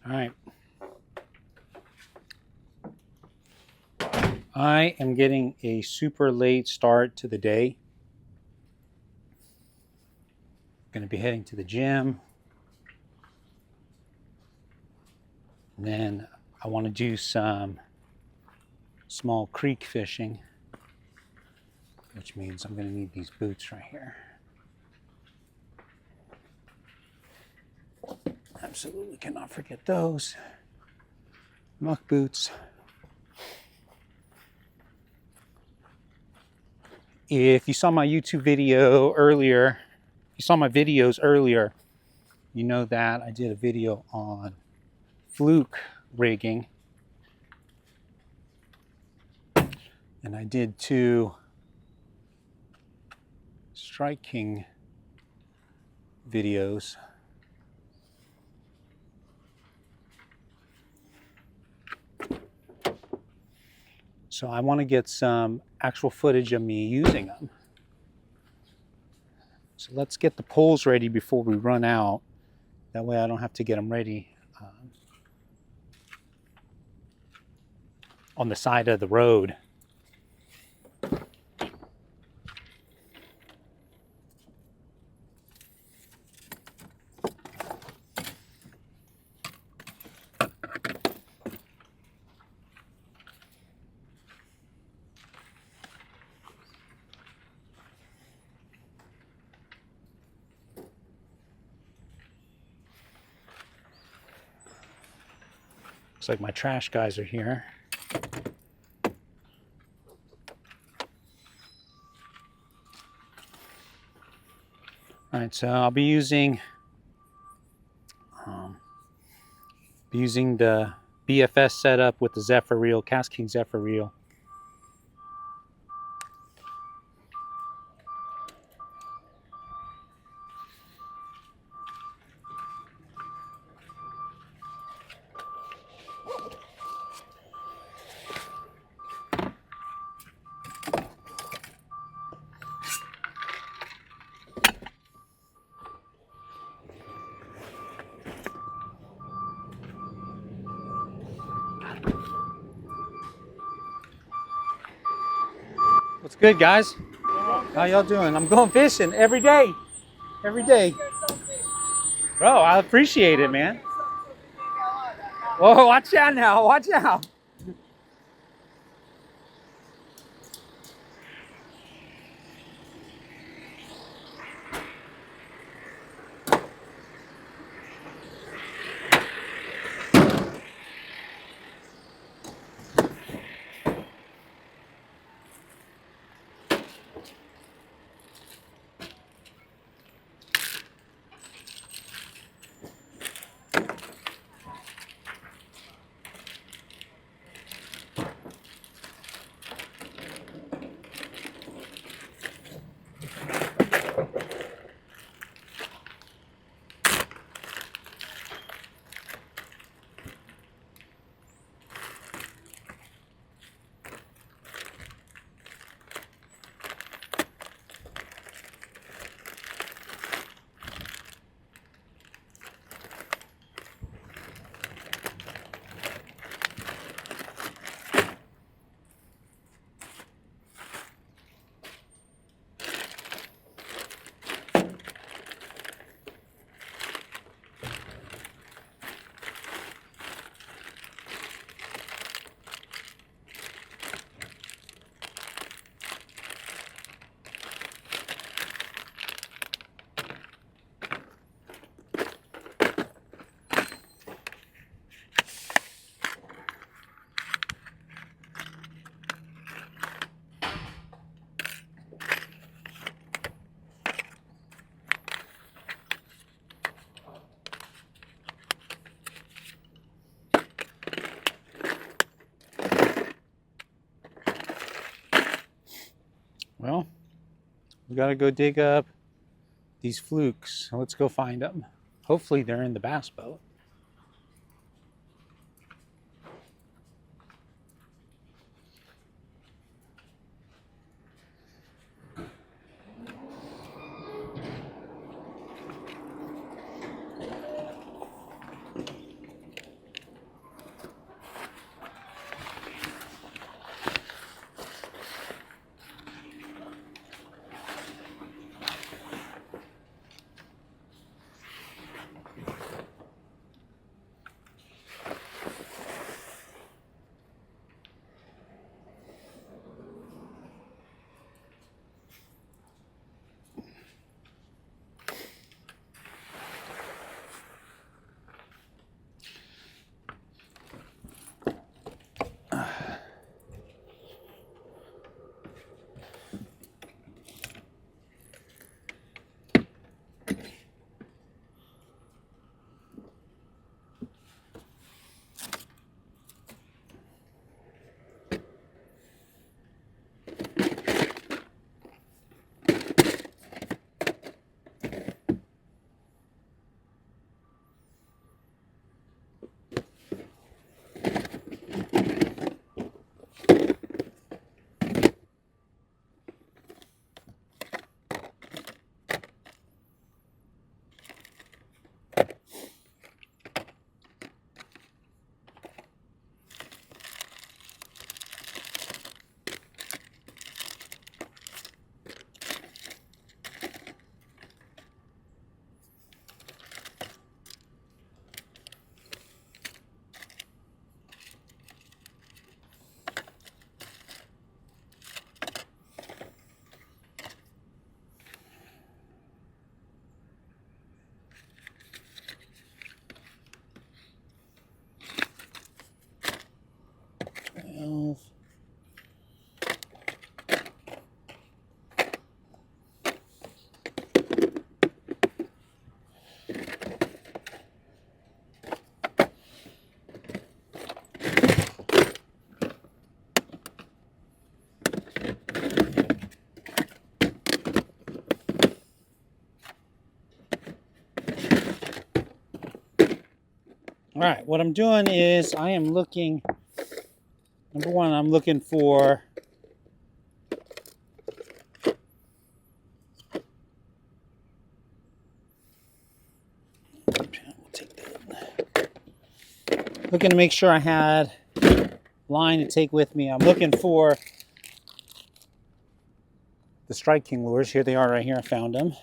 All right. I am getting a super late start to the day. Going to be heading to the gym. And then I want to do some small creek fishing, which means I'm going to need these boots right here. Absolutely cannot forget those. Muck boots. If you saw my YouTube video earlier, you saw my videos earlier, you know that I did a video on fluke rigging. And I did 2 striking videos. So I want to get some actual footage of me using them. So let's get the poles ready before we run out. That way I don't have to get them ready on the side of the road. Looks like my trash guys are here. All right, so I'll be using the BFS setup with the Zephyr reel, Cast King Zephyr reel. What's good, guys? How y'all doing? I'm going fishing every day. Every day. Bro, I appreciate it, man. Whoa, watch out now. Watch out. Well, we gotta go dig up these flukes. Let's go find them. Hopefully they're in the bass boat. 12. All right, what I'm doing is I am looking, number one, I'm looking for looking to make sure I had line to take with me. I'm looking for the Strike King lures. Here they are right here. I found them.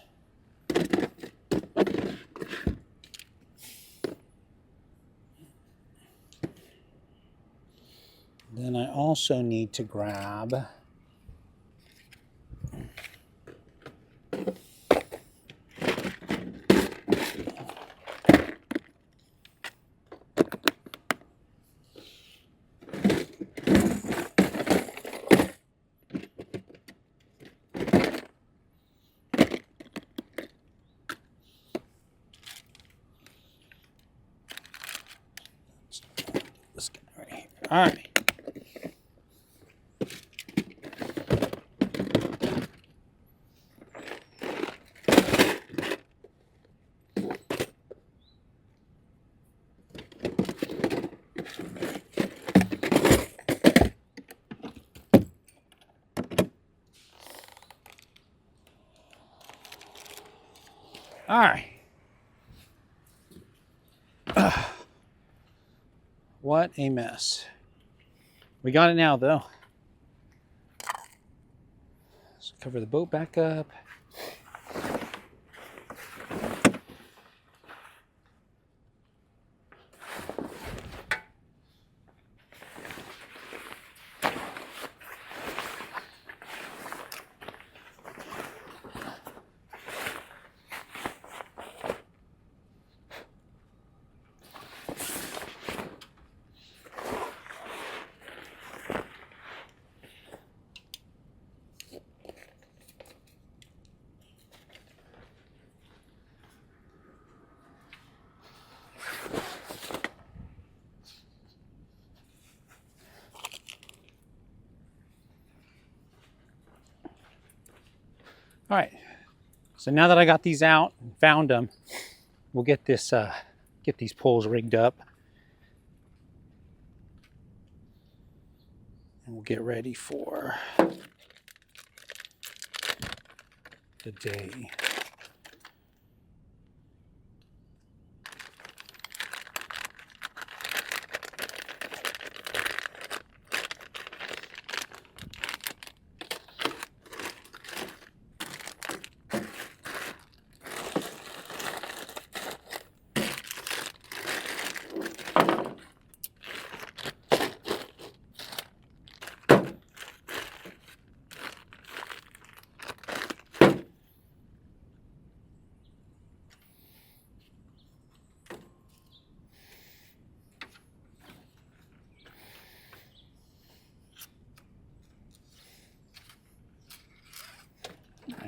Then I also need to grab this guy right here. All right. All right. What a mess. We got it now, though. Let's cover the boat back up. All right, so now that I got these out and found them, we'll get this, get these poles rigged up, and we'll get ready for the day.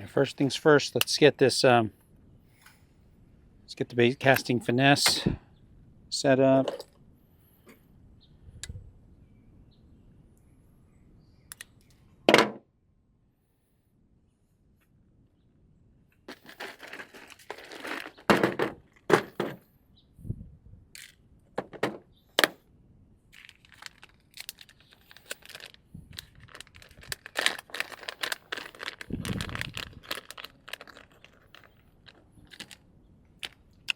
First things first, let's get this, let's get the bait casting finesse set up.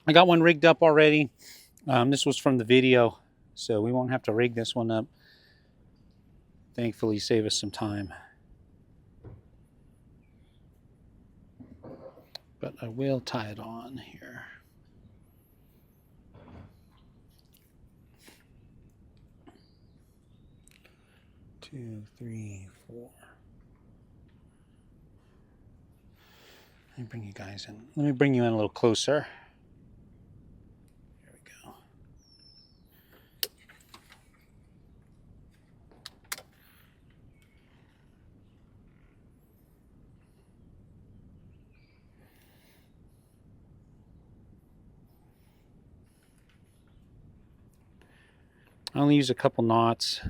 I got one rigged up already. This was from the video, so we won't have to rig this one up. Thankfully, save us some time. But I will tie it on here. Two, three, four. Let me bring you guys in. Let me bring you in a little closer. There we go. I only use a couple knots.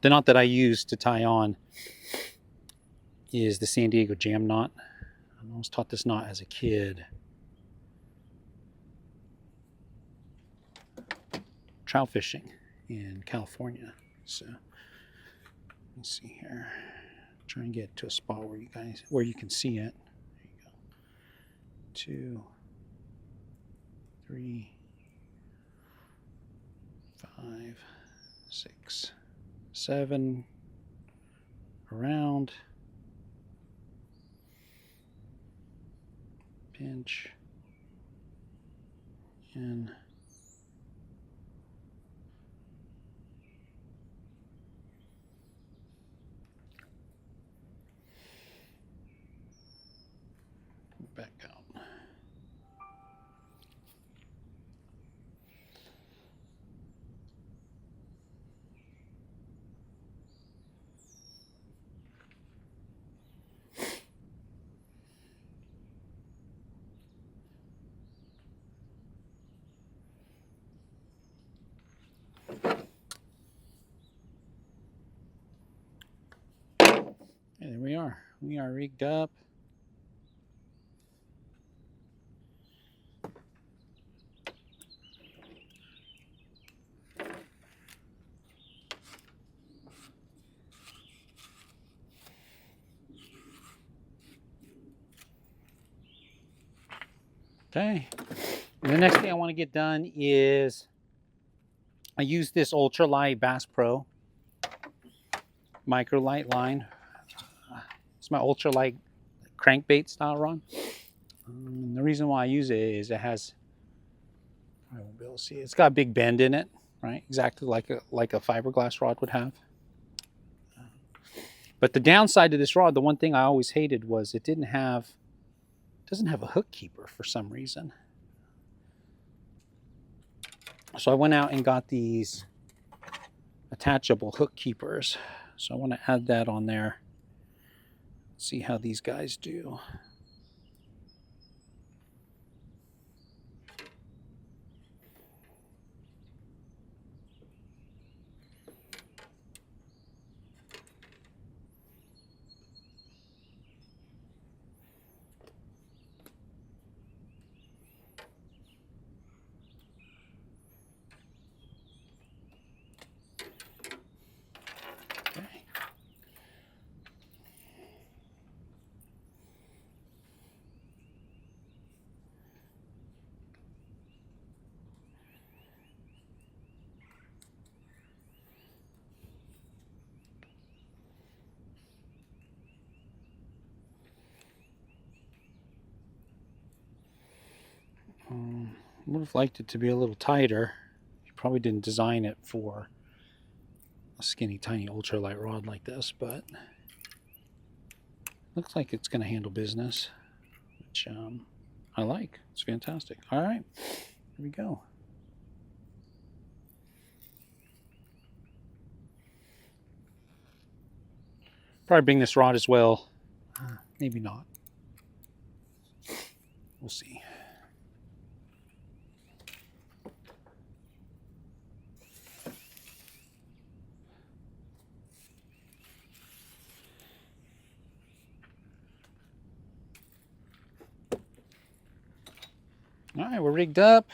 The knot that I use to tie on is the San Diego jam knot. I was taught this knot as a kid. Trout fishing in California. So let's see here. Try and get to a spot where you can see it. There you go. 2, 3, 5, 6, 7. Around. Pinch. In. Back out. And there we are. We are rigged up. Okay. And the next thing I want to get done is I use this Ultralight Bass Pro microlight line. It's my Ultralight crankbait style rod. The reason why I use it is it has, I won't be able to see it. It's got a big bend in it, right? Exactly like a fiberglass rod would have. But the downside to this rod, the one thing I always hated was it doesn't have a hook keeper for some reason. So I went out and got these attachable hook keepers. So I want to add that on there. See how these guys do. Would have liked it to be a little tighter. You probably didn't design it for a skinny, tiny ultralight rod like this, but looks like it's going to handle business, which I like. It's fantastic. All right, here we go. Probably bring this rod as well. Maybe not. We'll see. All right, we're rigged up.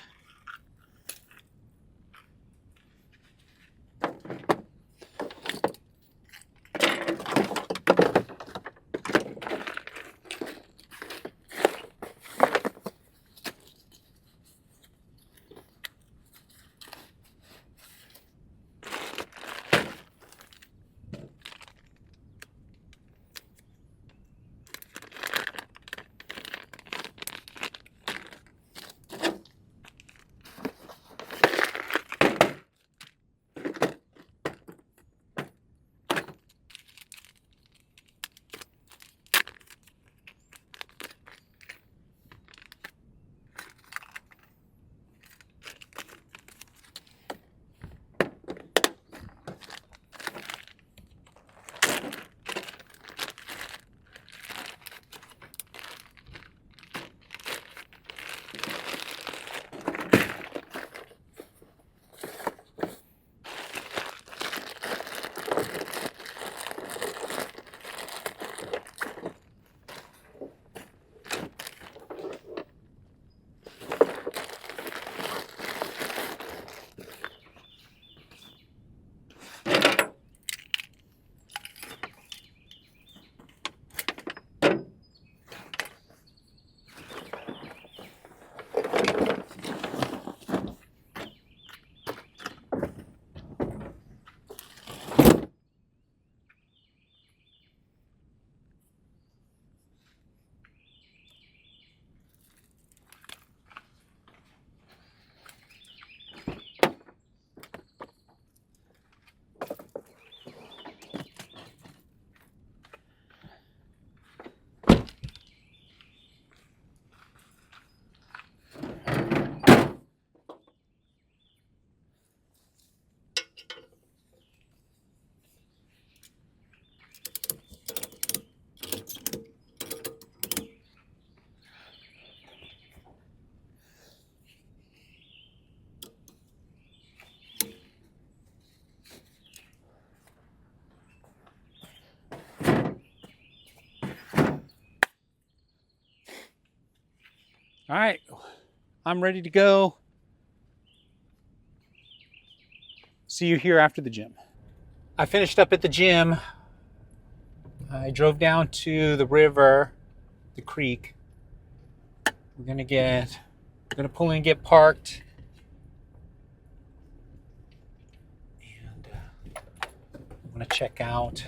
All right, I'm ready to go. See you here after the gym. I finished up at the gym. I drove down to the river, the creek. We're gonna pull in and get parked. And I'm gonna check out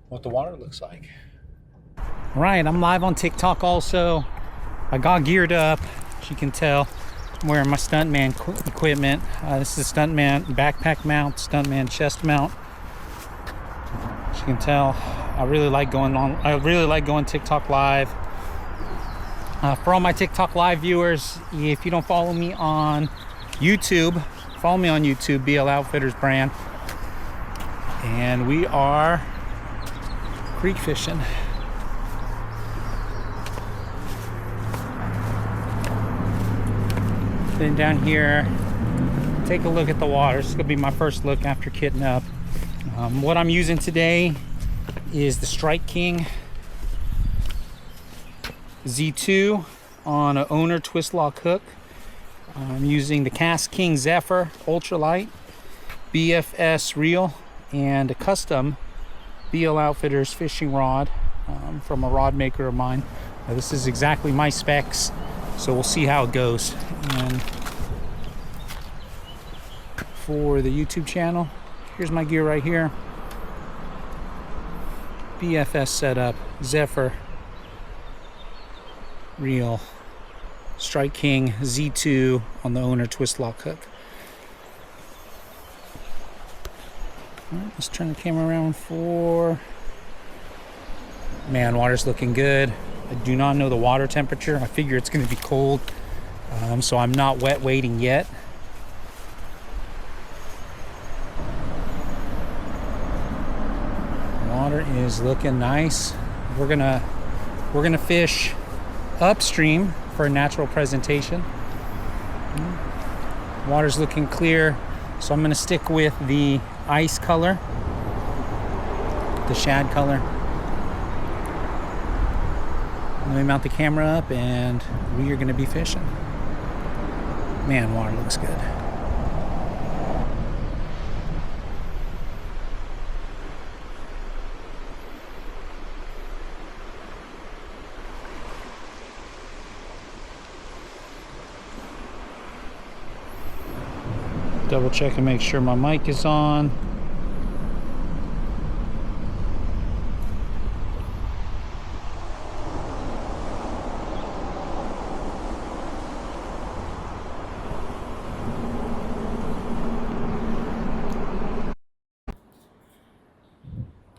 what the water looks like. All right, I'm live on TikTok also. I got geared up, as you can tell. I'm wearing my stuntman equipment. This is a stuntman backpack mount, stuntman chest mount. As you can tell, I really like going TikTok live. For all my TikTok live viewers, if you don't follow me on YouTube, follow me on YouTube, BLOutfitters brand. And we are creek fishing. Then down here, take a look at the water. This is gonna be my first look after kitting up. What I'm using today is the Strike King Z2 on an owner twist lock hook. I'm using the Cast King Zephyr Ultralight BFS reel and a custom BLOutfitters fishing rod from a rod maker of mine. This is exactly my specs, so we'll see how it goes. And for the YouTube channel, here's my gear right here. BFS setup, Zephyr reel, Strike King Z2 on the owner twist lock hook. All right, let's turn the camera around for... Man, water's looking good. I do not know the water temperature. I figure it's going to be cold, so I'm not wet wading yet. Water is looking nice. We're gonna fish upstream for a natural presentation. Water's looking clear, so I'm gonna stick with the ice color, the shad color. Let me mount the camera up and we are gonna be fishing. Man, water looks good. Double check and make sure my mic is on.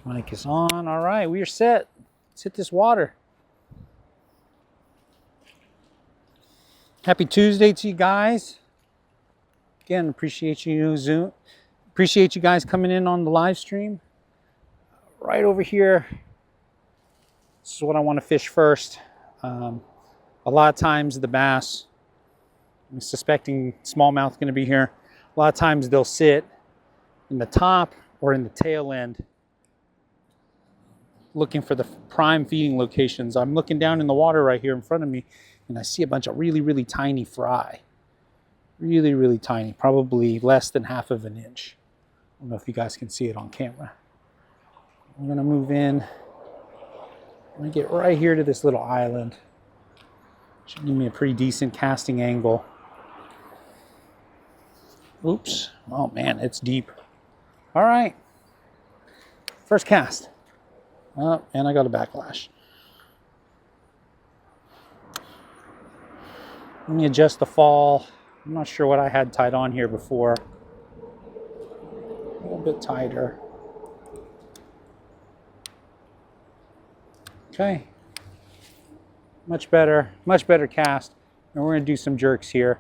Mic is on. All right, we are set. Let's hit this water. Happy Tuesday to you guys. Again, appreciate you guys coming in on the live stream. Right over here, this is what I want to fish first. A lot of times the bass, I'm suspecting smallmouth going to be here. A lot of times they'll sit in the top or in the tail end looking for the prime feeding locations. I'm looking down in the water right here in front of me and I see a bunch of really, really tiny fry. Really, really tiny, probably less than half of an inch. I don't know if you guys can see it on camera. I'm gonna move in. I'm gonna get right here to this little island. Should give me a pretty decent casting angle. Oops, oh man, it's deep. All right, first cast. Oh, and I got a backlash. Let me adjust the fall. I'm not sure what I had tied on here before. A little bit tighter. Okay. Much better cast. And we're gonna do some jerks here.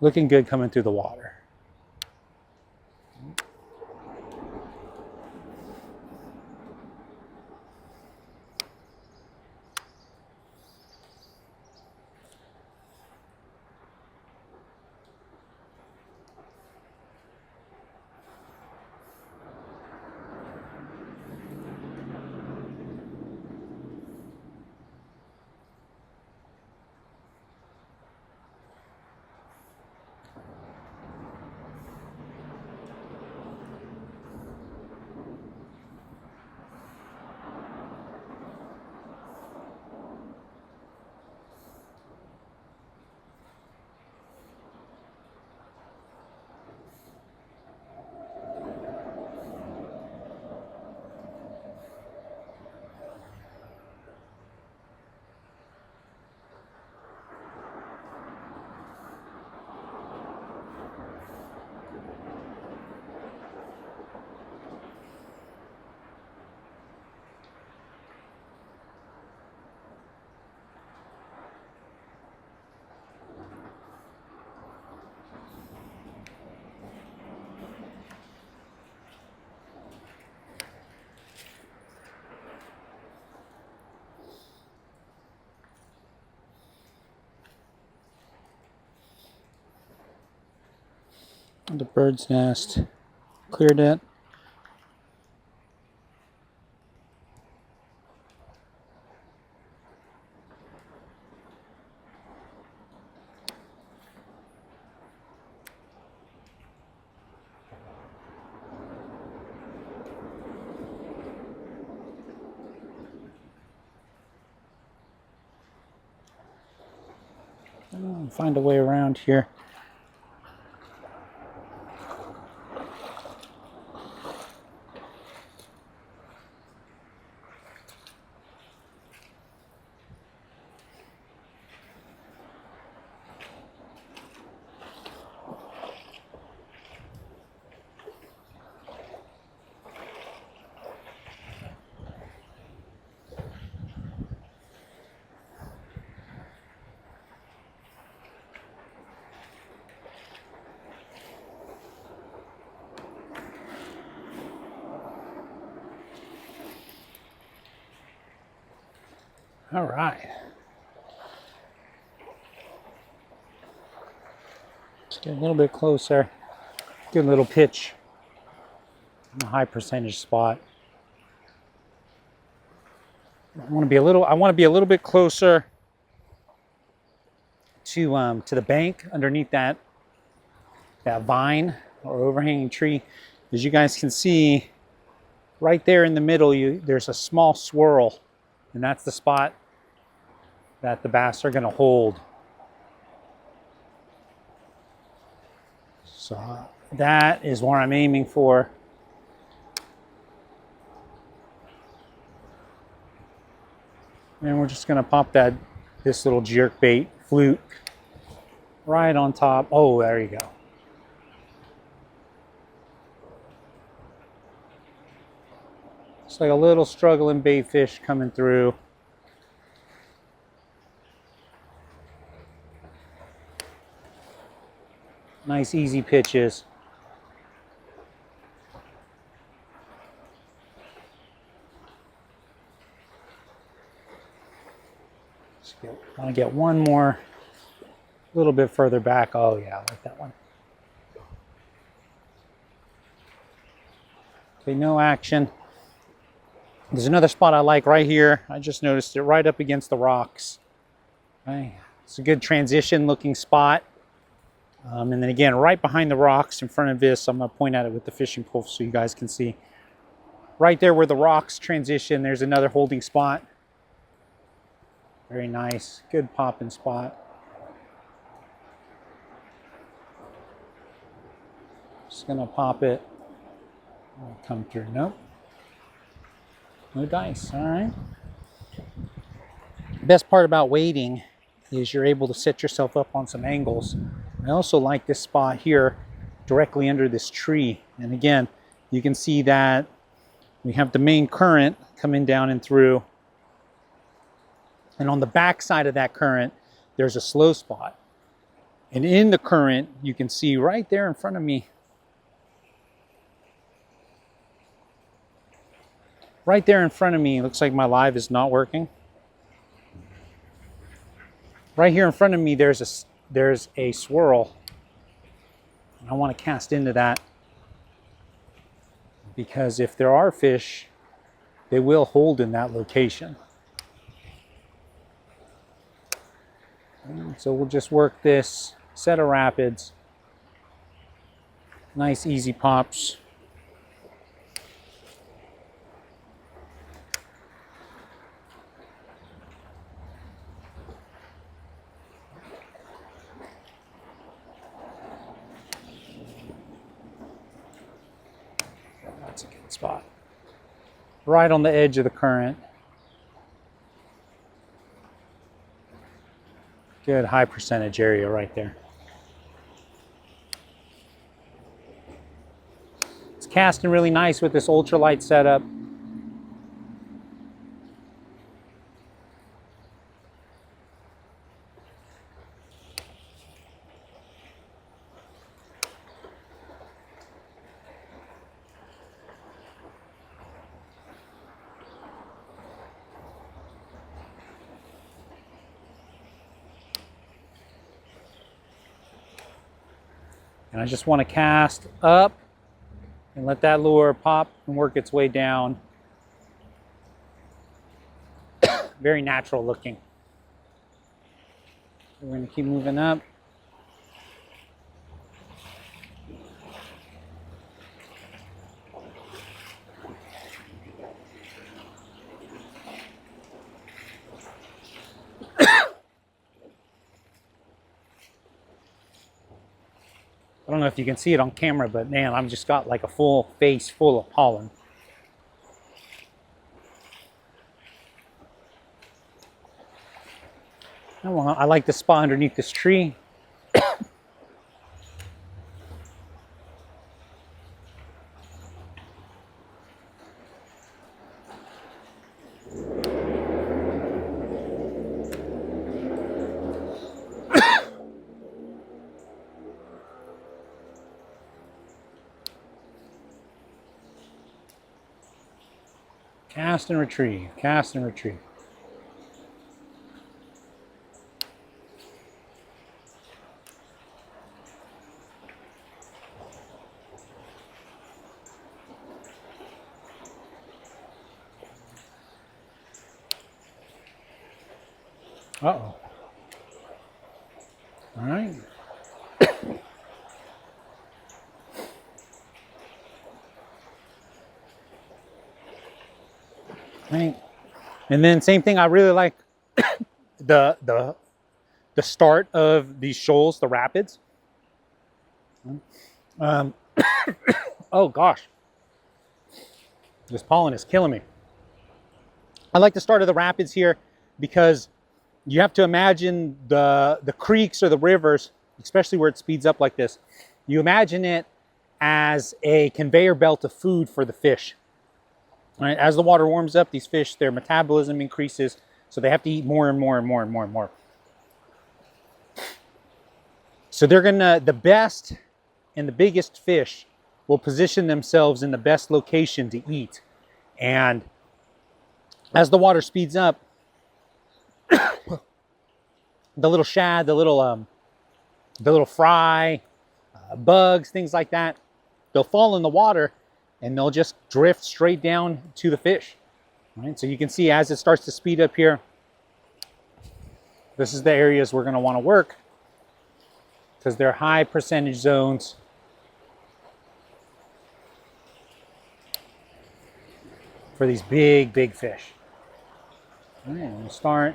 Looking good coming through the water. The bird's nest. Cleared it. Find a way around here. All right. Let's get a little bit closer. Good little pitch. A high percentage spot. I want to be a little bit closer to the bank underneath that vine or overhanging tree. As you guys can see, right there in the middle, there's a small swirl, and that's the spot that the bass are going to hold. So that is where I'm aiming for. And we're just going to pop this little jerk bait fluke right on top. Oh, there you go. It's like a little struggling bait fish coming through. Nice easy pitches. I want to get one more, a little bit further back. Oh yeah, I like that one. Okay, no action. There's another spot I like right here. I just noticed it right up against the rocks. Okay. It's a good transition looking spot. And then again, right behind the rocks in front of this, I'm going to point at it with the fishing pole so you guys can see. Right there where the rocks transition, there's another holding spot. Very nice. Good popping spot. Just going to pop it. It'll come through. Nope. No dice. All right. The best part about wading is you're able to set yourself up on some angles. I also like this spot here directly under this tree. And again, you can see that we have the main current coming down and through. And on the back side of that current, there's a slow spot. And in the current, you can see right there in front of me, looks like my live is not working. Right here in front of me, there's a swirl. I want to cast into that because if there are fish, they will hold in that location. And so we'll just work this set of rapids. Nice easy pops. That's a good spot. Right on the edge of the current. Good high percentage area right there. It's casting really nice with this ultralight setup. And I just want to cast up and let that lure pop and work its way down. Very natural looking. We're going to keep moving up. I don't know if you can see it on camera, but man, I've just got like a full face full of pollen. I like the spot underneath this tree. Cast and retrieve, cast and retrieve. Uh-oh. All right. Right. And then same thing, I really like the start of these shoals, the rapids. Oh gosh. This pollen is killing me. I like the start of the rapids here because you have to imagine the creeks or the rivers, especially where it speeds up like this. You imagine it as a conveyor belt of food for the fish. Right? As the water warms up, these fish, their metabolism increases, so they have to eat more and more and more and more and more. So they're gonna, the best and the biggest fish will position themselves in the best location to eat. And as the water speeds up, the little shad, the little fry, bugs, things like that, they'll fall in the water and they'll just drift straight down to the fish. Right? So you can see as it starts to speed up here, this is the areas we're going to want to work because they're high percentage zones. For these big, big fish. All right, I'm going to start.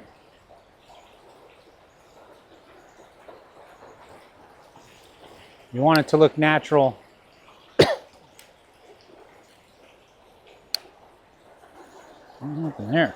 You want it to look natural. Nothing there.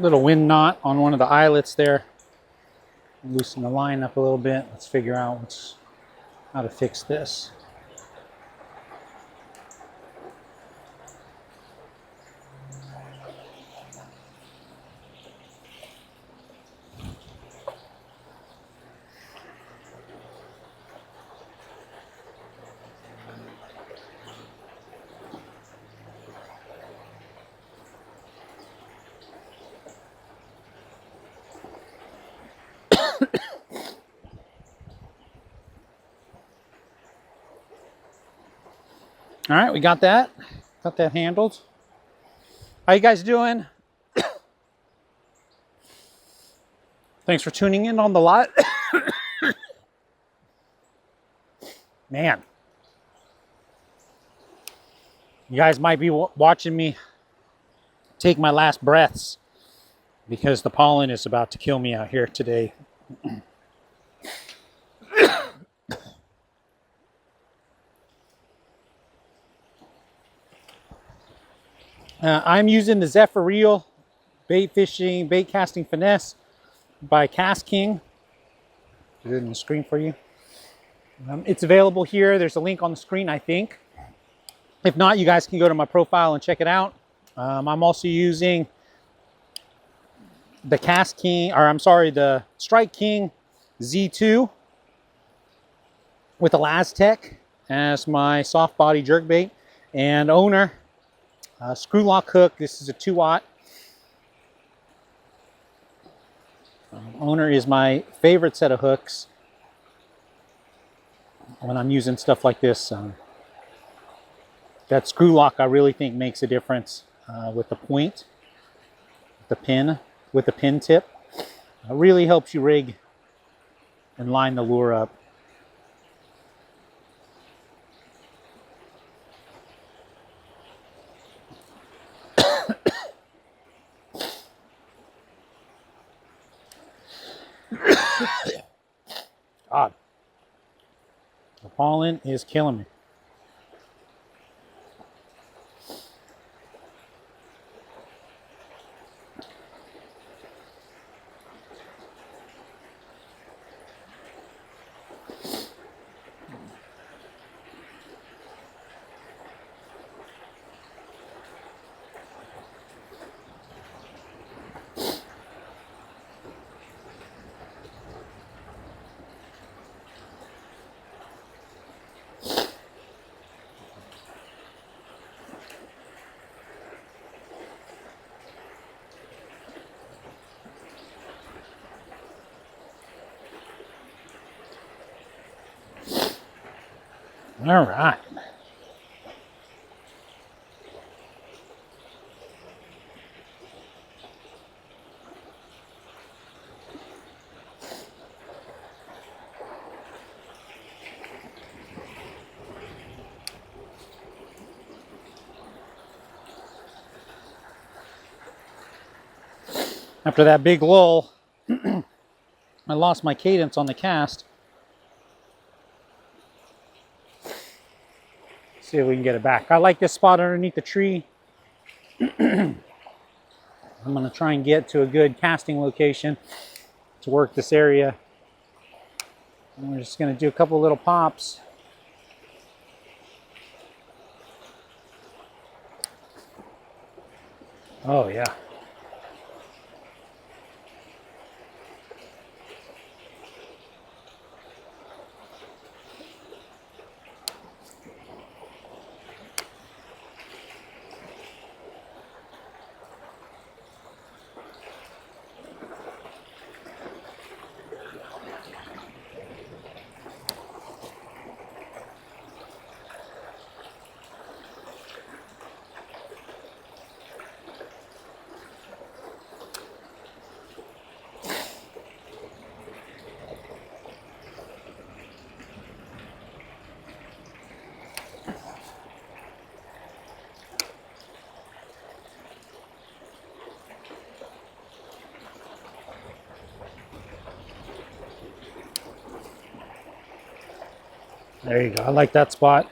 Little wind knot on one of the eyelets there. Loosen the line up a little bit. Let's figure out how to fix this. All right, we got that handled. How you guys doing? Thanks for tuning in on the lot. Man, you guys might be watching me take my last breaths because the pollen is about to kill me out here today. I'm using the Zephyr reel Bait Fishing, Bait Casting Finesse by Cast King. Put it in the screen for you. It's available here. There's a link on the screen, I think. If not, you guys can go to my profile and check it out. I'm also using the the Strike King Z2 with Elastec as my soft body jerkbait, and Owner screw lock hook. This is a 2-aught. Owner is my favorite set of hooks when I'm using stuff like this. That screw lock, I really think, makes a difference with the point, the pin, with the pin tip. It really helps you rig and line the lure up. God, the pollen is killing me. All right. After that big lull, I lost my cadence on the cast. See if we can get it back. I like this spot underneath the tree. I'm going to try and get to a good casting location to work this area. And we're just going to do a couple little pops. Oh yeah. There you go. I like that spot.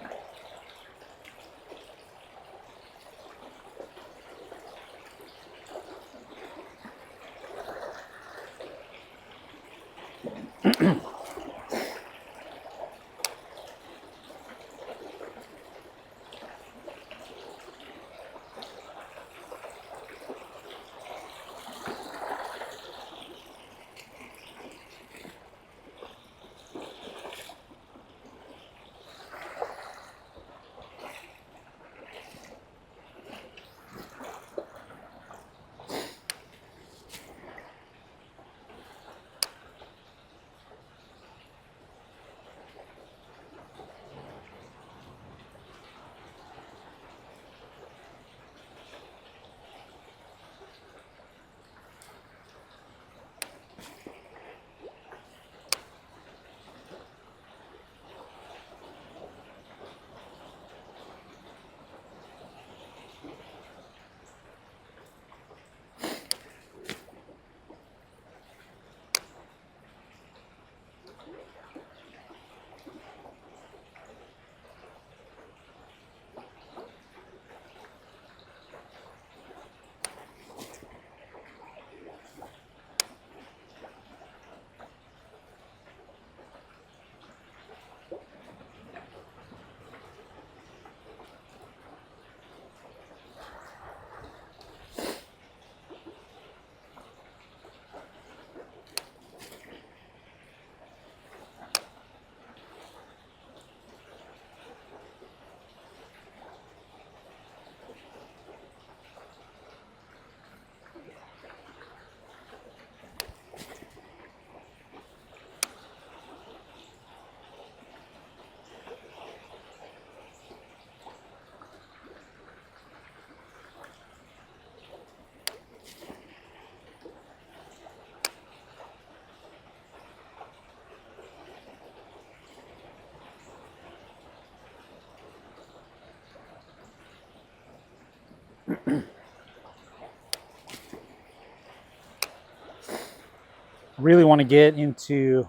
Really want to get into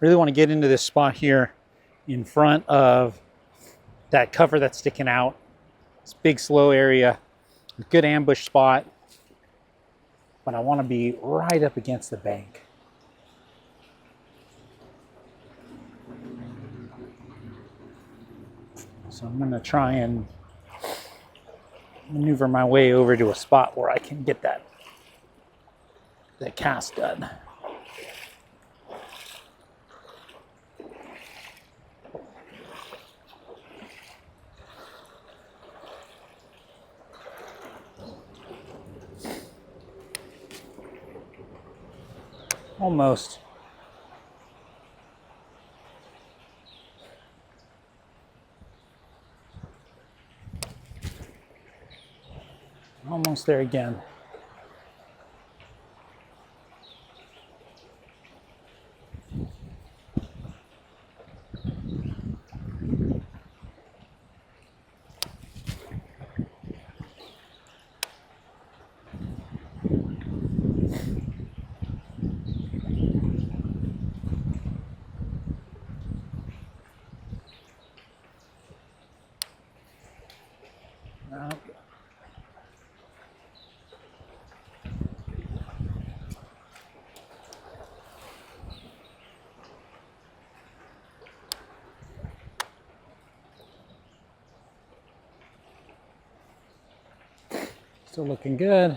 this spot here in front of that cover that's sticking out. It's a big slow area, good ambush spot, but I want to be right up against the bank. So I'm going to try and maneuver my way over to a spot where I can get that cast done. Almost. Almost there again. Still looking good.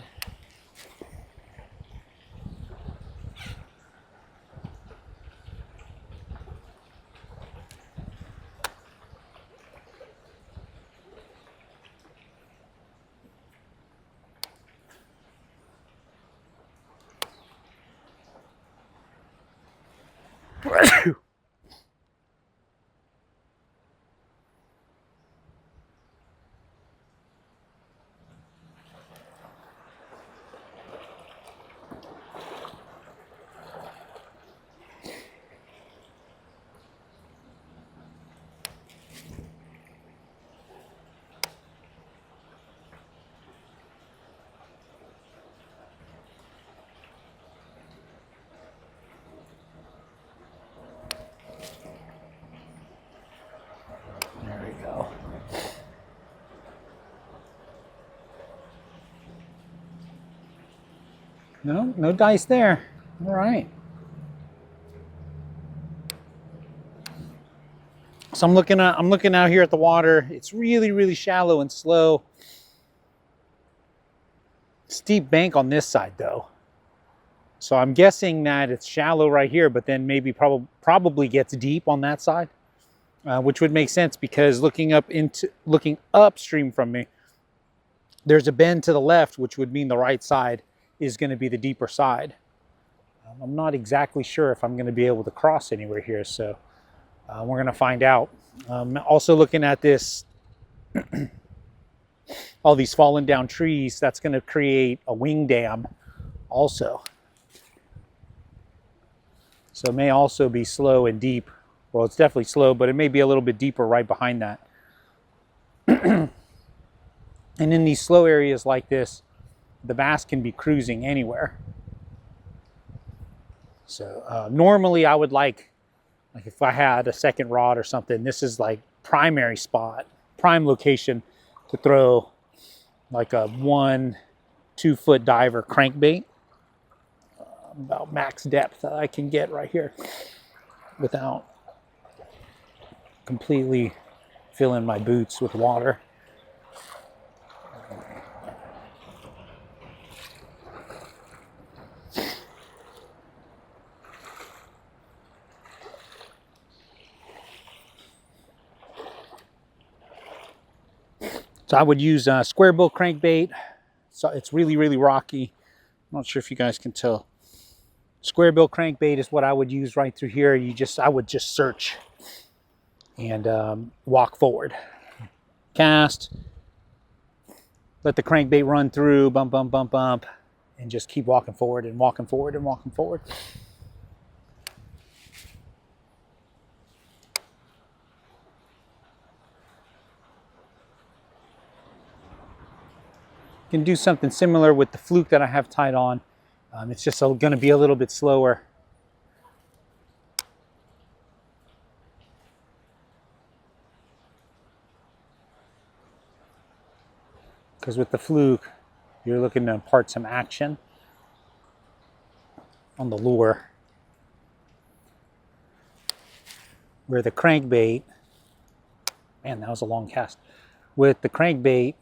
There we go. No dice there. All right. So I'm looking out here at the water. It's really shallow and slow. Steep bank on this side though. So I'm guessing that it's shallow right here, but then maybe probably gets deep on that side, which would make sense because looking upstream from me, there's a bend to the left, which would mean the right side is going to be the deeper side. I'm not exactly sure if I'm going to be able to cross anywhere here, so we're going to find out. Also looking at this, all these fallen down trees, that's going to create a wing dam also. So it may also be slow and deep. Well, it's definitely slow, but it may be a little bit deeper right behind that. And in these slow areas like this, the bass can be cruising anywhere. So normally I would like if I had a second rod or something, this is like primary spot, prime location to throw like a 1-2 foot diver crankbait. About max depth that I can get right here without completely filling my boots with water. So I would use a square bill crankbait. So it's really rocky. I'm not sure if you guys can tell. Square bill crankbait is what I would use right through here. I would just search and walk forward. Cast. Let the crankbait run through, bump, and just keep walking forward and walking forward and walking forward. You can do something similar with the fluke that I have tied on. It's just going to be a little bit slower. Because with the fluke, you're looking to impart some action on the lure. Where the crankbait, man, that was a long cast. With the crankbait,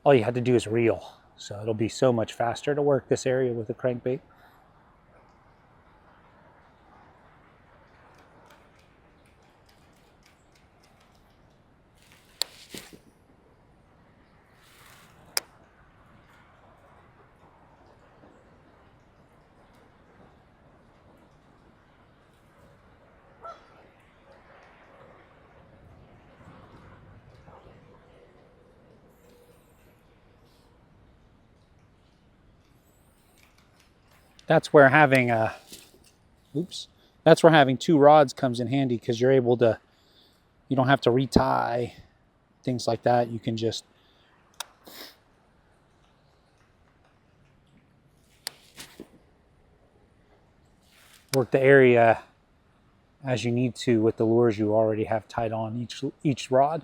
all you had to do is reel. So it'll be so much faster to work this area with the crankbait. That's where having that's where having two rods comes in handy, because you're able to, you don't have to retie, things like that. You can just work the area as you need to with the lures you already have tied on each rod.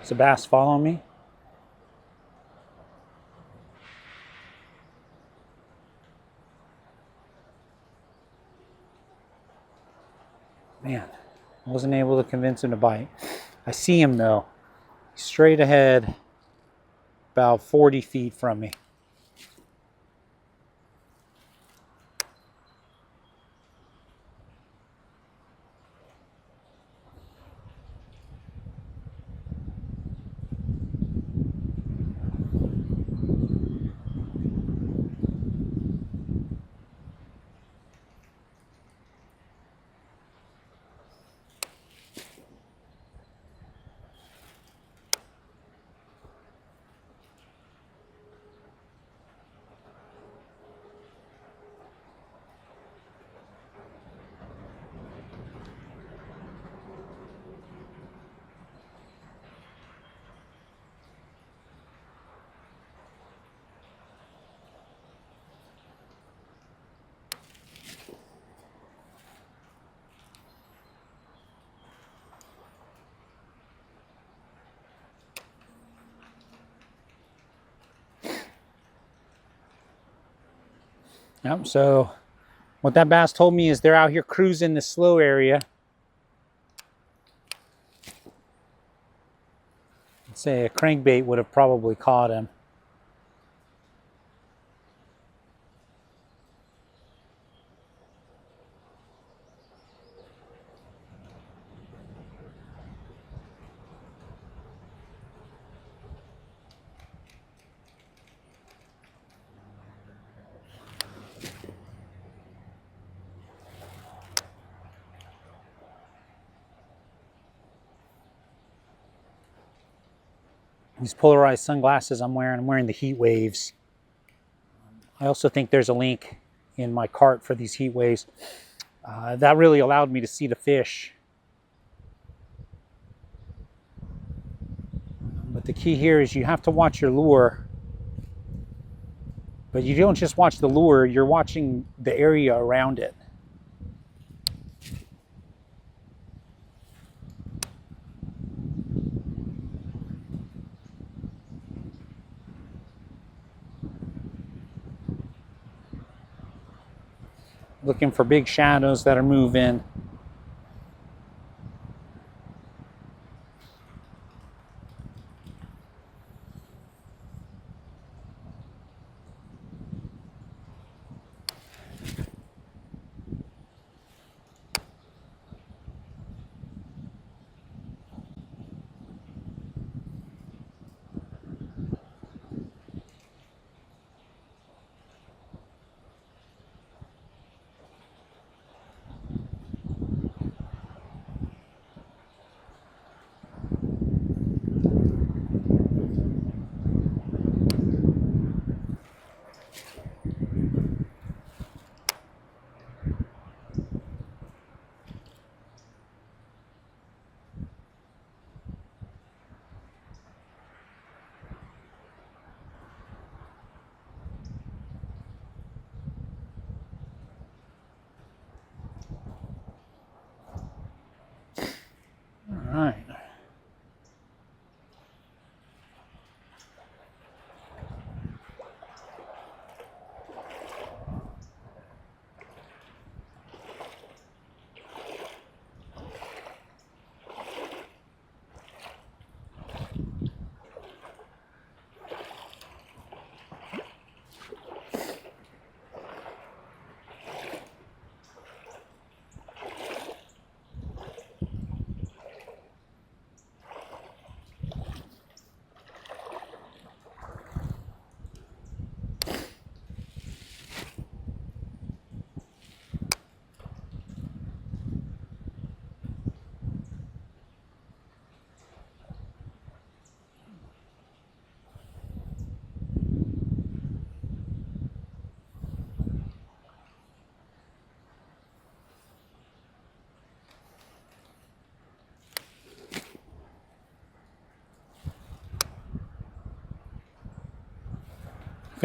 Is the bass following me? Man, I wasn't able to convince him to bite. I see him though. He's straight ahead, about 40 feet from me. Yep, so what that bass told me is they're out here cruising the slow area. I'd say a crankbait would have probably caught him. These polarized sunglasses I'm wearing the heat waves. I also think there's a link in my cart for these heat waves. That really allowed me to see the fish. But the key here is you have to watch your lure. But you don't just watch the lure, you're watching the area around it. looking for big shadows that are moving. All right.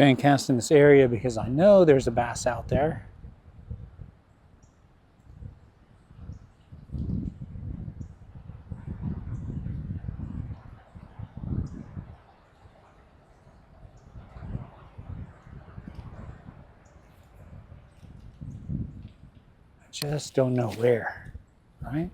Fan cast in this area because I know there's a bass out there. I just don't know where, right?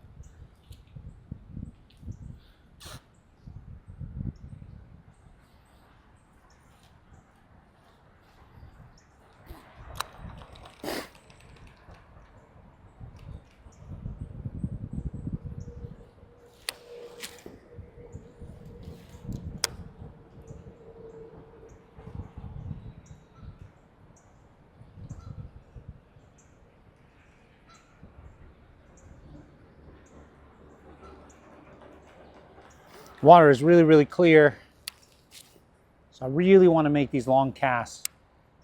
Water is really, really clear. So I really want to make these long casts.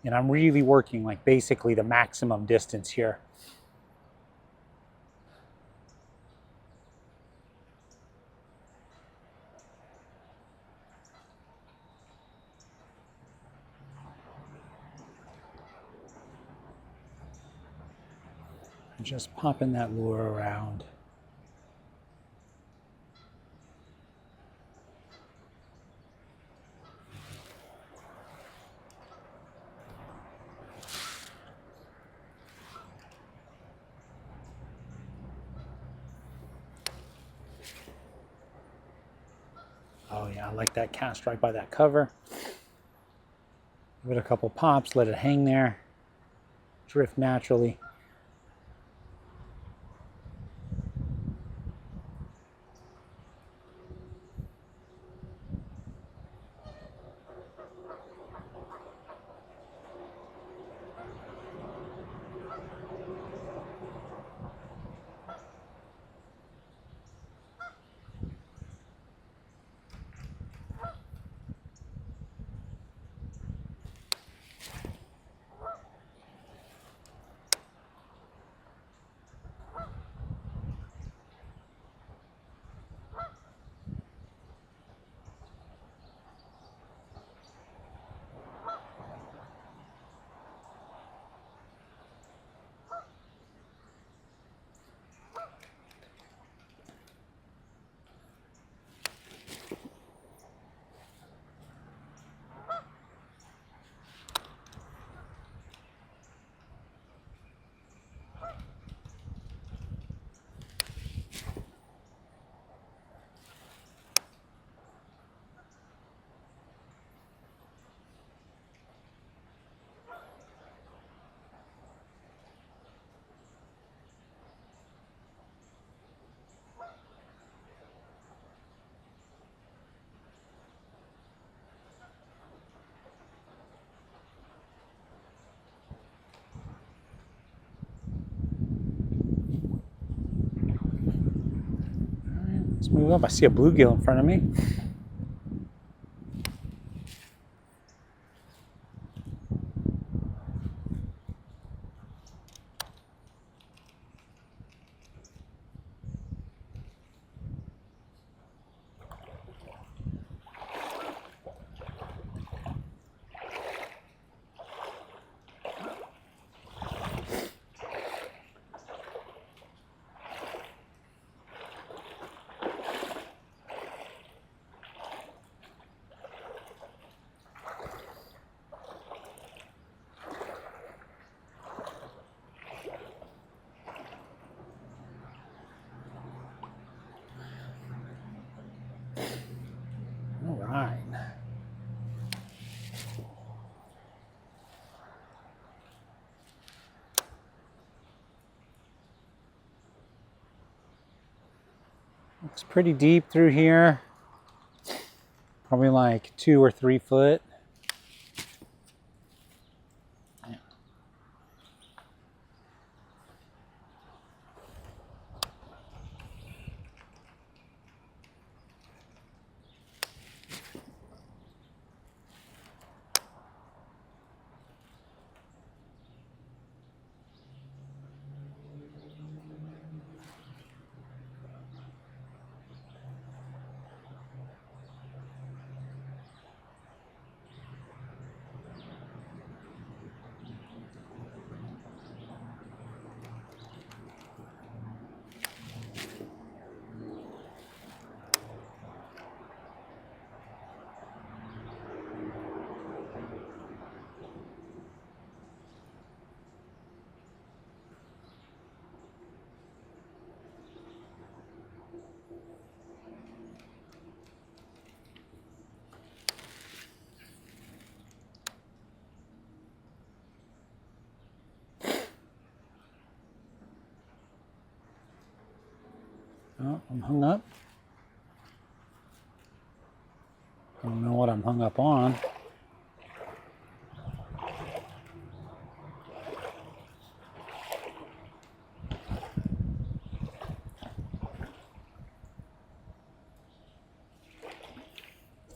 And I'm really working like basically the maximum distance here. I'm just popping that lure around. Oh yeah, I like that cast right by that cover. Give it a couple pops, let it hang there, drift naturally. move up. I see a bluegill in front of me. All right. Looks pretty deep through here. Probably like 2 or 3 foot. Yeah. Oh, I'm hung up. I don't know what I'm hung up on.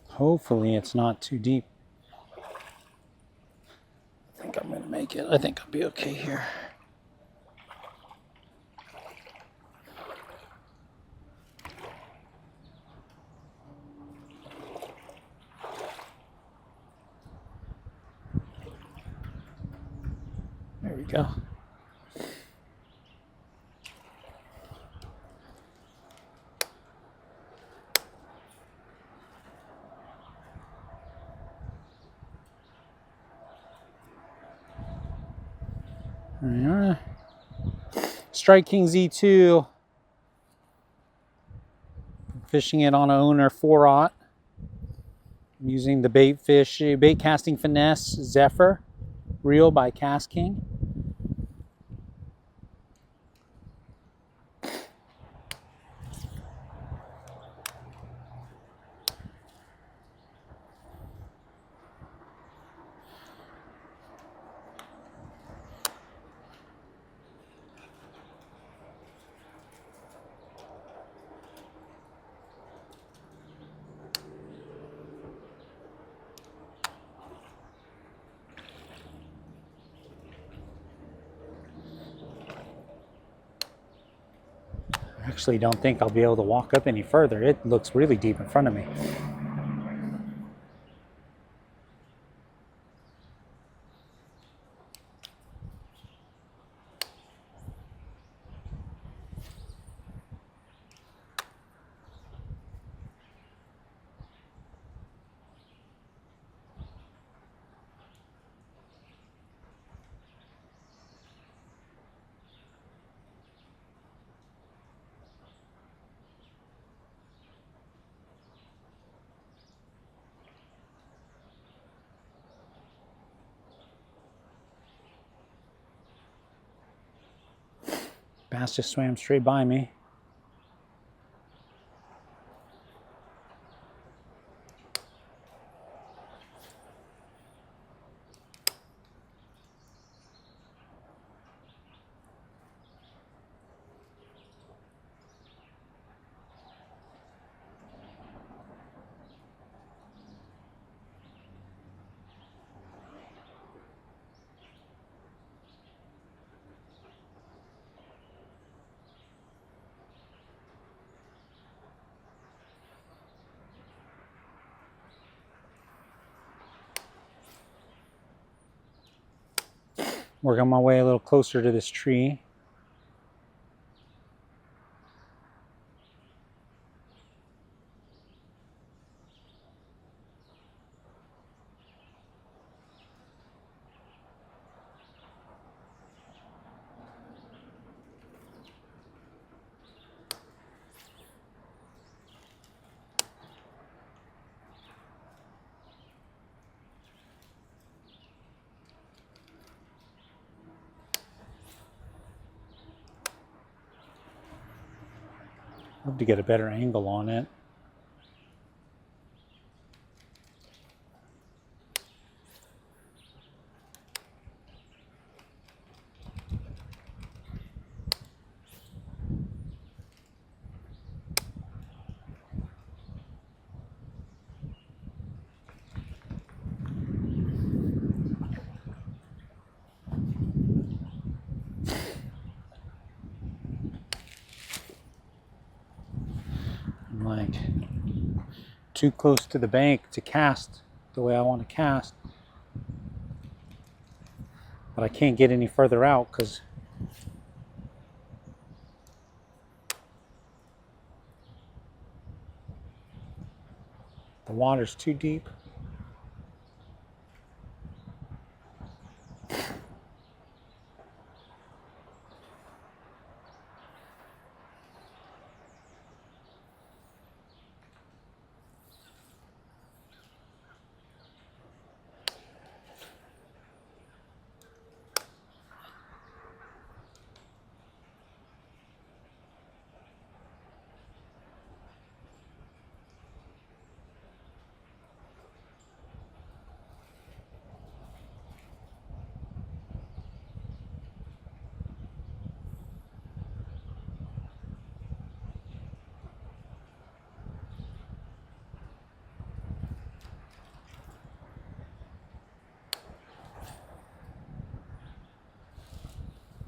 Hopefully it's not too deep. I think I'm gonna make it. I think I'll be okay here. There we go. There we are. Strike King Z2. Fishing it on a owner 4/0. I'm using the bait casting finesse Zephyr reel by Cast King. I actually don't think I'll be able to walk up any further. It looks really deep in front of me. Bass just swam straight by me. Working my way a little closer to this tree. Love to get a better angle on it. I'm like too close to the bank to cast the way I want to cast, but I can't get any further out because the water's too deep.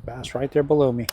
Bass right there below me.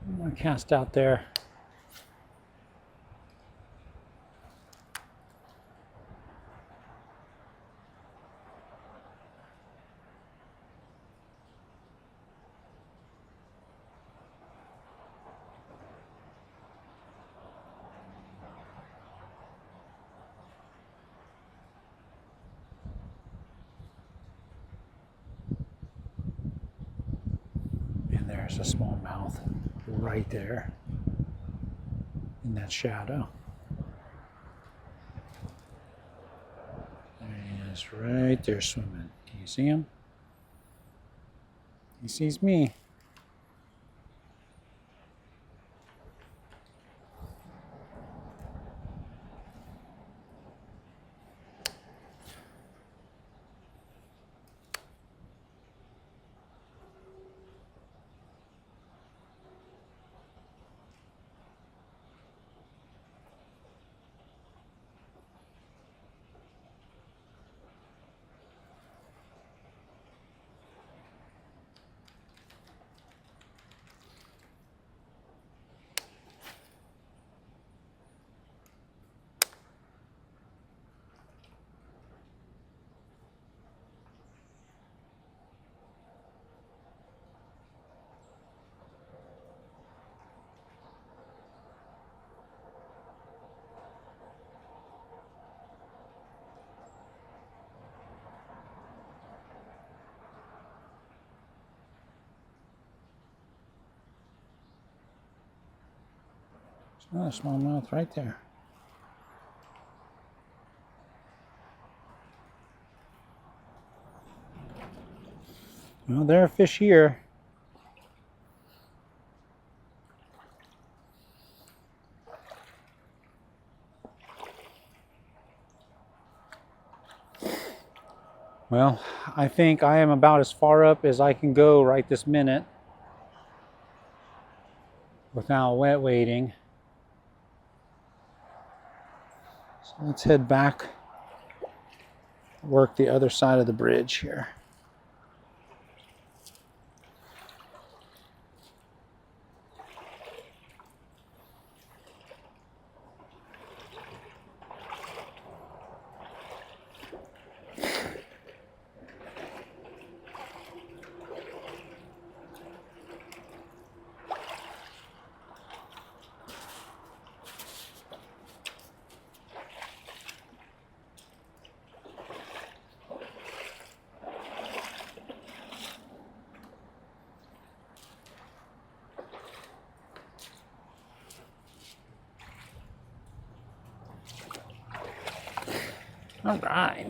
I'm gonna cast out there. there's a smallmouth right there in that shadow. There he is, right there swimming. Can you see him? He sees me. Another smallmouth right there. Well, there are fish here. Well, I think I am about as far up as I can go right this minute without wet wading. So let's head back, work the other side of the bridge here. All right.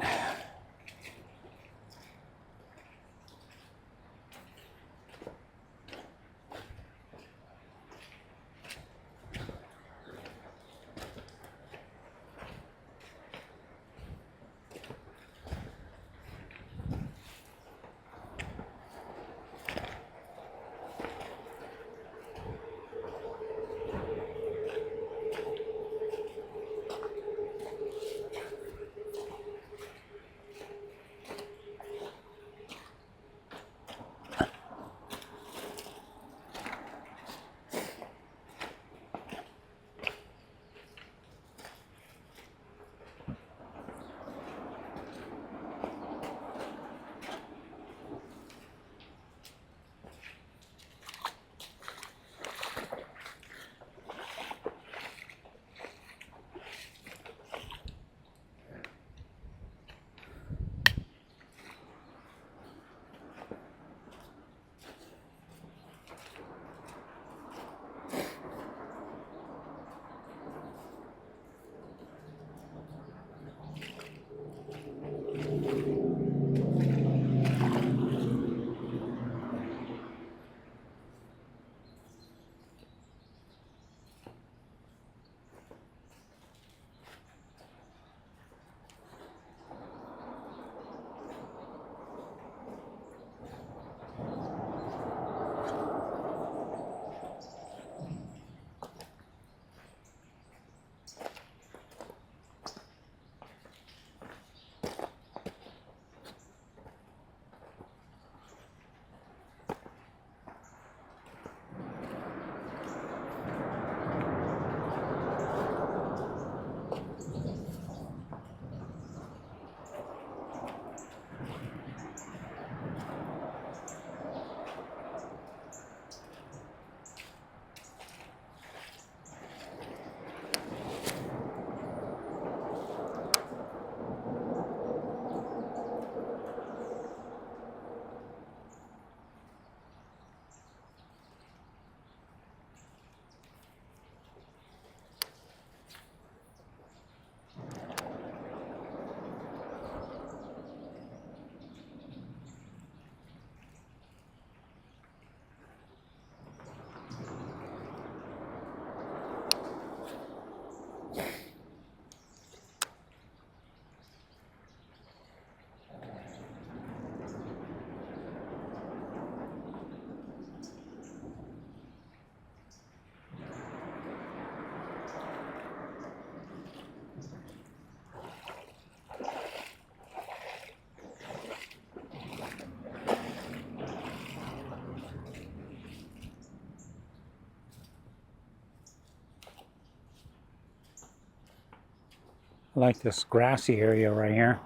like this grassy area right here.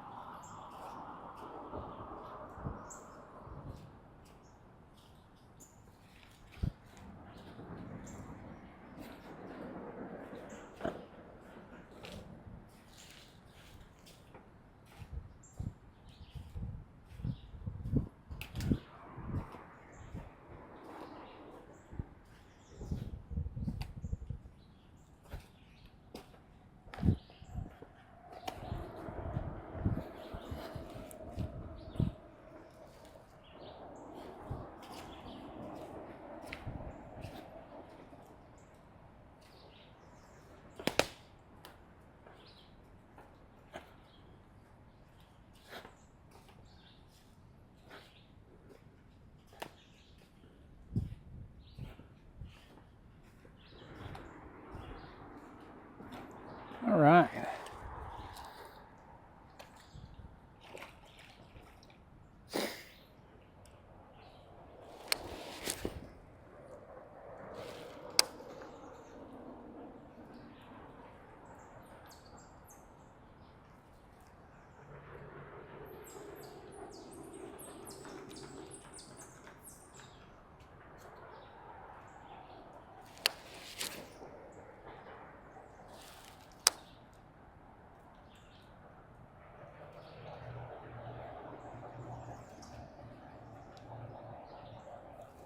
All right.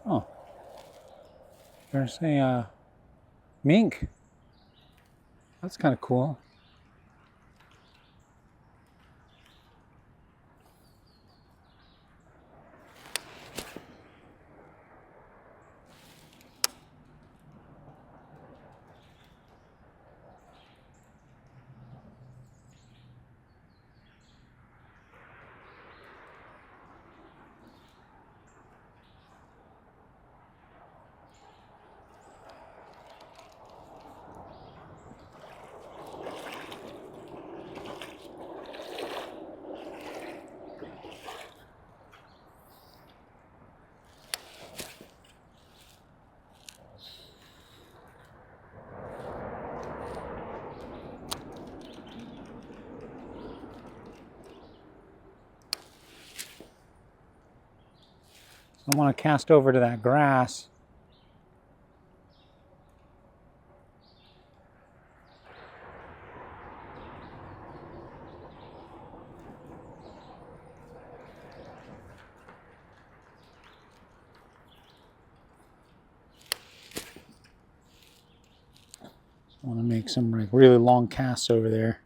Oh, there's a mink. That's kind of cool. I want to cast over to that grass. I want to make some like really long casts over there.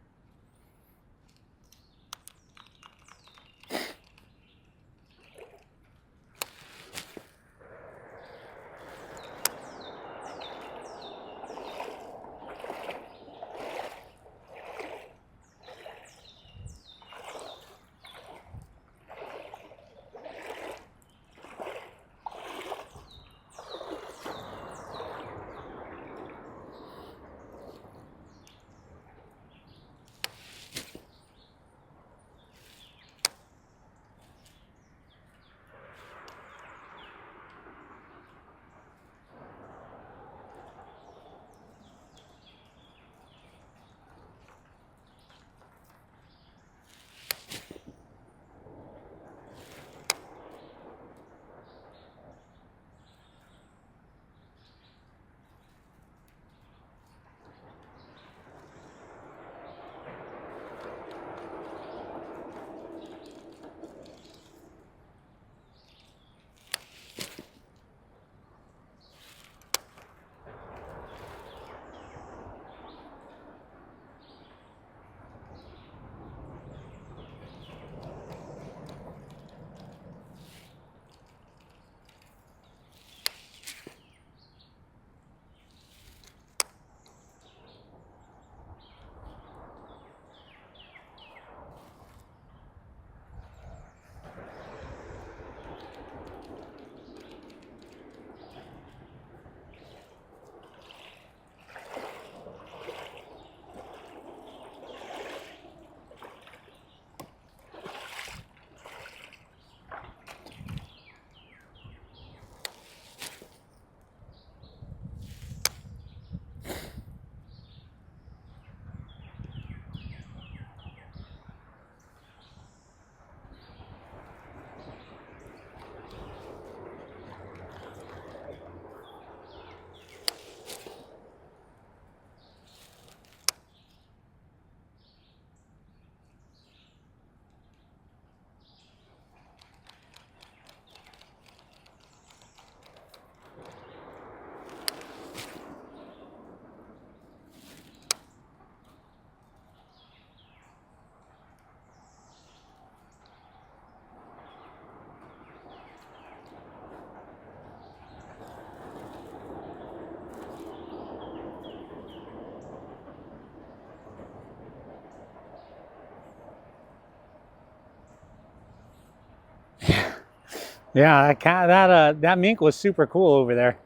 Yeah, that mink was super cool over there.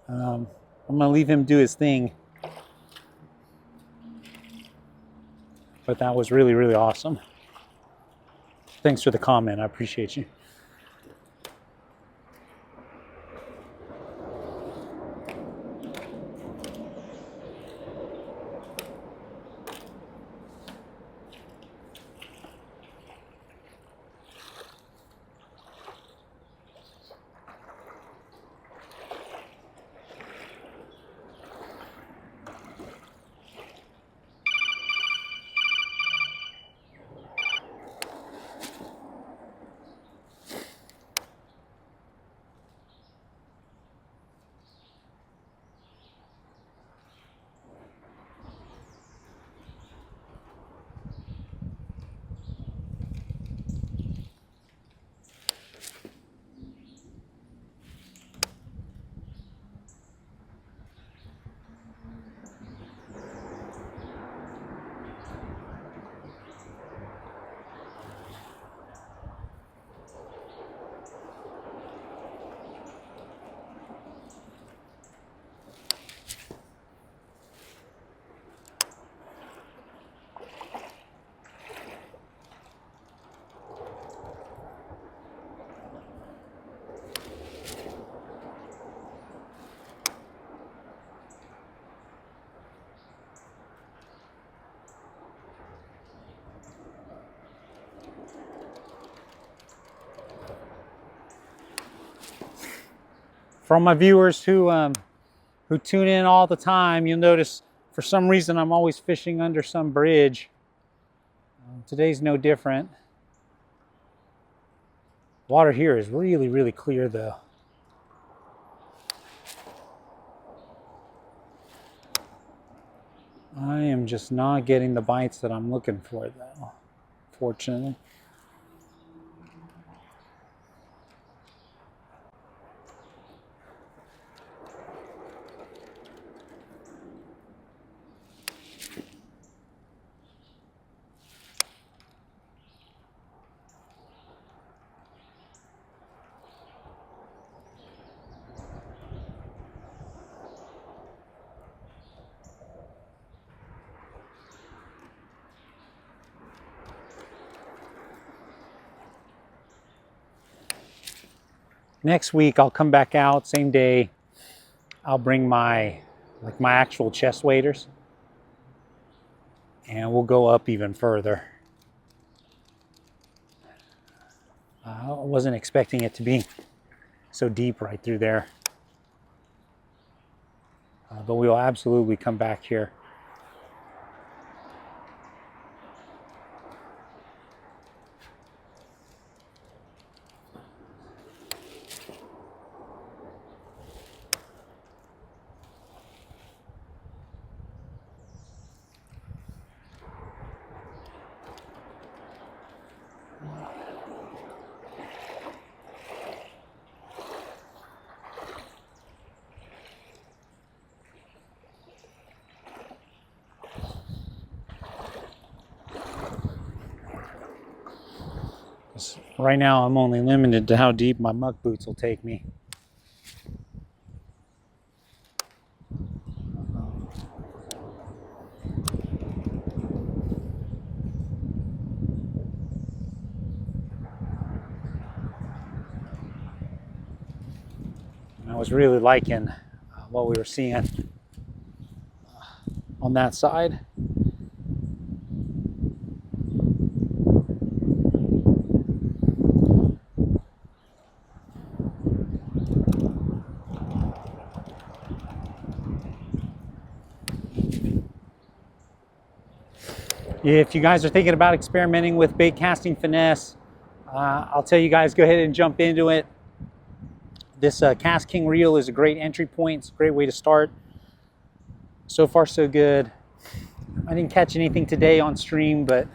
I'm gonna leave him do his thing. But that was really, really awesome. Thanks for the comment. I appreciate you. For all my viewers who tune in all the time, you'll notice for some reason I'm always fishing under some bridge. Today's no different. Water here is really, really clear though. I am just not getting the bites that I'm looking for though, fortunately. Next week I'll come back out, same day. I'll bring my actual chest waders and we'll go up even further. I wasn't expecting it to be so deep right through there. But we will absolutely come back here. Right now I'm only limited to how deep my muck boots will take me. I was really liking what we were seeing on that side. If you guys are thinking about experimenting with bait casting finesse, I'll tell you guys, go ahead and jump into it. This Cast King reel is a great entry point. It's a great way to start. So far, so good. I didn't catch anything today on stream, but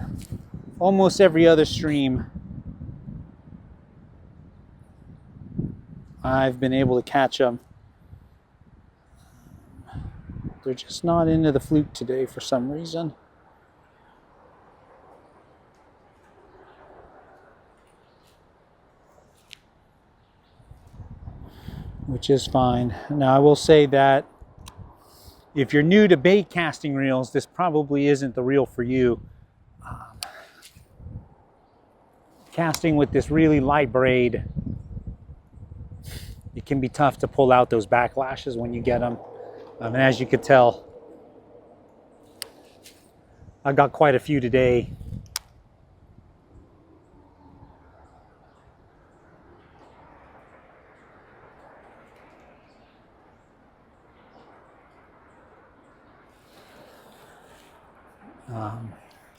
almost every other stream I've been able to catch them. They're just not into the fluke today for some reason. which is fine. Now I will say that if you're new to bait casting reels, this probably isn't the reel for you. Casting with this really light braid, it can be tough to pull out those backlashes when you get them. And as you could tell, I got quite a few today.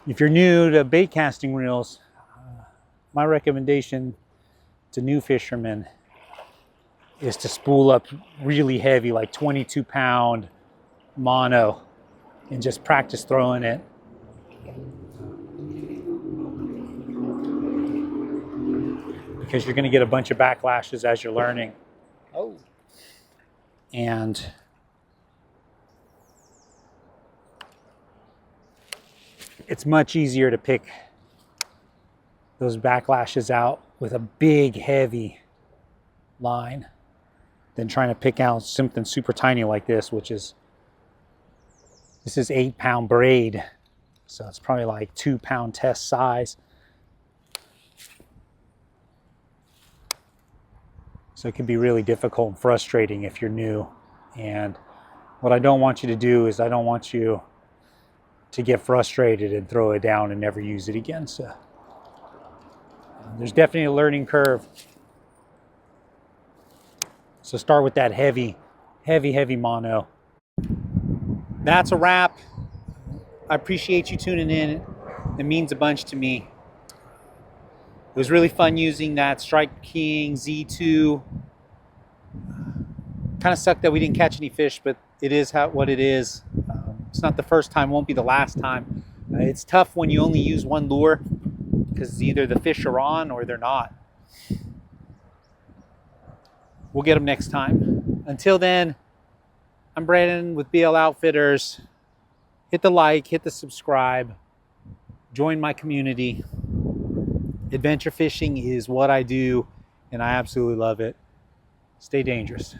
If you're new to bait casting reels, my recommendation to new fishermen is to spool up really heavy, like 22-pound mono, and just practice throwing it. Because you're going to get a bunch of backlashes as you're learning. Oh. And it's much easier to pick those backlashes out with a big, heavy line than trying to pick out something super tiny like this, which is, this is 8-pound braid. So it's probably like 2-pound test size. So it can be really difficult and frustrating if you're new. And what I don't want you to do is I don't want you to get frustrated and throw it down and never use it again. So there's definitely a learning curve. So start with that heavy mono. That's a wrap. I appreciate you tuning in. It means a bunch to me. It was really fun using that Strike King Z2. Kind of sucked that we didn't catch any fish, but it is what it is. It's not the first time, won't be the last time. It's tough when you only use one lure because either the fish are on or they're not. We'll get them next time. Until then, I'm Brandon with BLOutfitters. Hit the like, hit the subscribe, join my community. Adventure fishing is what I do, and I absolutely love it. Stay dangerous.